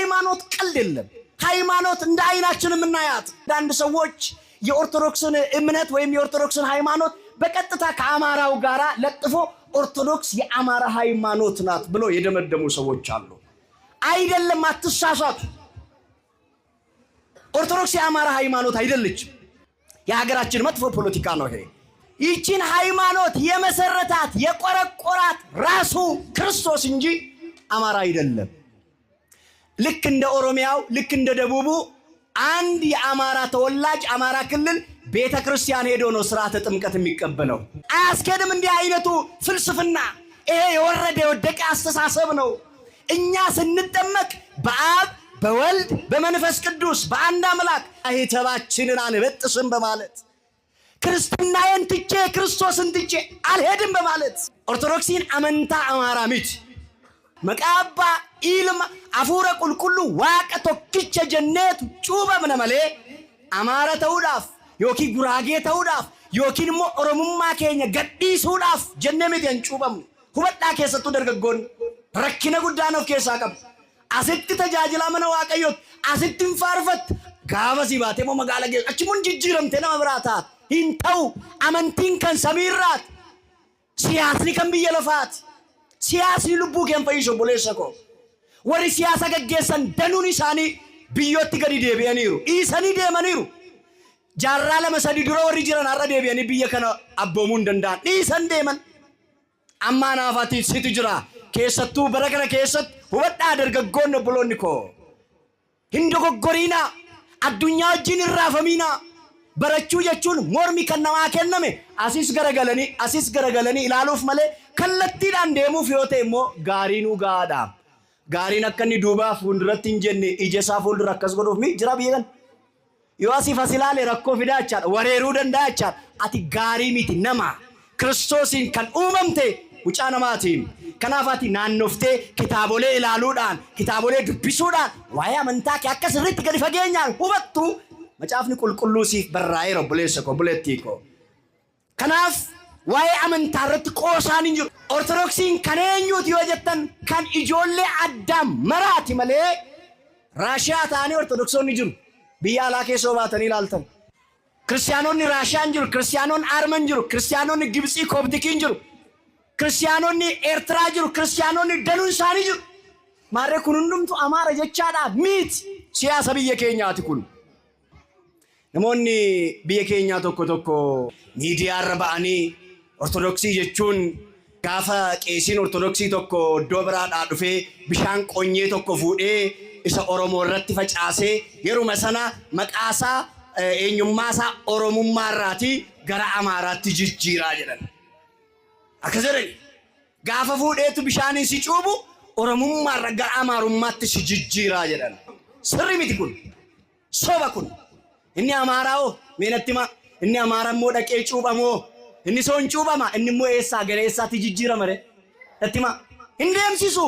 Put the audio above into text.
ሃይማኖት ቀልድ የለም። ሃይማኖት እንደ አይናችን የምናያት አንድ ሰዎች የኦርቶዶክስን እምነት ወይም የኦርቶዶክስን ሃይማኖት በቀጥታ ከአማራው ጋራ ለጥፎ ኦርቶዶክስ የአማራ ሃይማኖት ናት ብሎ የደመደሙ ሰዎች አሉ። አይደለም፣ አትሳሳቱ። ኦርቶዶክስ የአማራ ሃይማኖት አይደለችም። የሀገራችን መጥፎ ፖለቲካ ነው ይሄ። ይህችን ሃይማኖት የመሰረታት የቆረቆራት ራሱ ክርስቶስ እንጂ አማራ አይደለም። ልክ እንደ ኦሮሚያው ልክ እንደ ደቡቡ አንድ የአማራ ተወላጅ አማራ ክልል ቤተክርስቲያን ሄዶ ነው ስርዓተ ጥምቀት የሚቀበለው። አያስኬድም እንዲህ አይነቱ ፍልስፍና። ይሄ የወረደ የወደቀ አስተሳሰብ ነው። እኛ ስንጠመቅ በአብ በወልድ በመንፈስ ቅዱስ በአንድ አምላክ አይተባችንን አንበጥስም በማለት ክርስትናዬን ትቼ ክርስቶስን ትቼ አልሄድም በማለት ኦርቶዶክሲን አመንታ አማራ ሚት መቃባ ኢልማ አፉረ ቁልቁሉ ዋቀ ቶክቸ ጀነቱ ጩበምነ መሌ አማራ ተውዳፍ ዮኪ ጉራጌ ተውዳፍ ዮኪን ሞ ኦሮሙማ ኬኛ ገዲሱዳፍ ጀነሚቴን ጩበም ሁበዳ ኬሰቱ ደርገጎን ረኪነ ጉዳኖፍ ኬሳ ቀብ አስት ተጃጅላ መነ ዋቀዮት አስትን ፋርፈት ጋበሲ ባቴሞ መጋለጌ አችሙን ጅጅረምቴ ለመብራታት hintaw amantiin kan samiirraat siyaasni kan biyya lafaat siyaasni lubbuu keen fayyisho boleessa ko warri siyaasa gaggeessan danuun isaanii biyyootti gadi deebi'aniiru dhiisanii deemaniiru. Jaarraa lama sadi dura warri jiran har'a deebi'anii biyya kana abboomuu hin danda'an dhiisan deeman. Ammaa naafatii situ jira keessattuu bara kana keessatti hubadhaa dargaggoonni obboloonni koo hin dogoggoriinaa addunyaa wajjin hin raafamiinaa. Barachuu jechuun mormi kan namaa kenname asis garagalanii ilaaluuf malee kallattiidhaan deemuuf yoo ta'e immoo gaariinuu gaadha. Gaariin akka inni duubaa fuulduratti hin jenne ija isaa fuuldura akkas godhuuf mi jira biyya kana. Yoo asii fasilaale rakkoo fidaa jechaadha, wareeruu danda'a jechaadha. Ati gaarii miti nama Kiristoosiin kan uumamte mucaa namaatiin. Kanaaf ati naannoftee kitaabolee ilaaluudhaan kitaabolee dubbisuudhaan waa'ee amantaa kee akka sirriitti gadi fageenyaan hubattu. Macaafni qulqulluusiif barraa'ee obboleessa koo bulettii koo. Kanaaf waa'ee amantaa irratti qoosaan hin jiru. Ortodoksiin kan eenyuuti yoo jettan kan ijoollee Addaam maraati malee Raashiyaa ta'anii ortodoksonni jiru. Biyya alaa keessoo baatanii ilaaltan. Kiristaanonni Raashiyaan jiru, kiristaanonni Arman jiru, kiristaanonni Gibxii Kooptikiin jiru, kiristaanonni Eertiraa jiru, kiristaanonni danuun isaanii jiru. Maarree kun hundumtu Amaara jechaadha miti siyaasa biyya keenyaati kun. Namoonni biyya keenyaa tokko miidiyaa irra ba'anii ortodoksii jechuun gaafa qeesiin ortodoksii tokko iddoo biraadhaa dhufee bishaan qonyee tokko fuudhee isa Oromoo irratti facaasee yeruma sana maqaasaa eenyummaasaa Oromummaa irraatii gara Amaaraatti jijjiiraa jedhan. Akkas jedhani gaafa fuudheetu bishaaniin si cuubu Oromummaa irra gara Amaarummaatti si jijjiiraa jedhan. Sirri miti kun, soba kun. Inni Amaaraa'oo meenattima inni Amaara immoo dhaqee cuubamoo inni soon cuubama inni immoo eessaa gara eessaatti jijjiirama re attima hin deemsisu.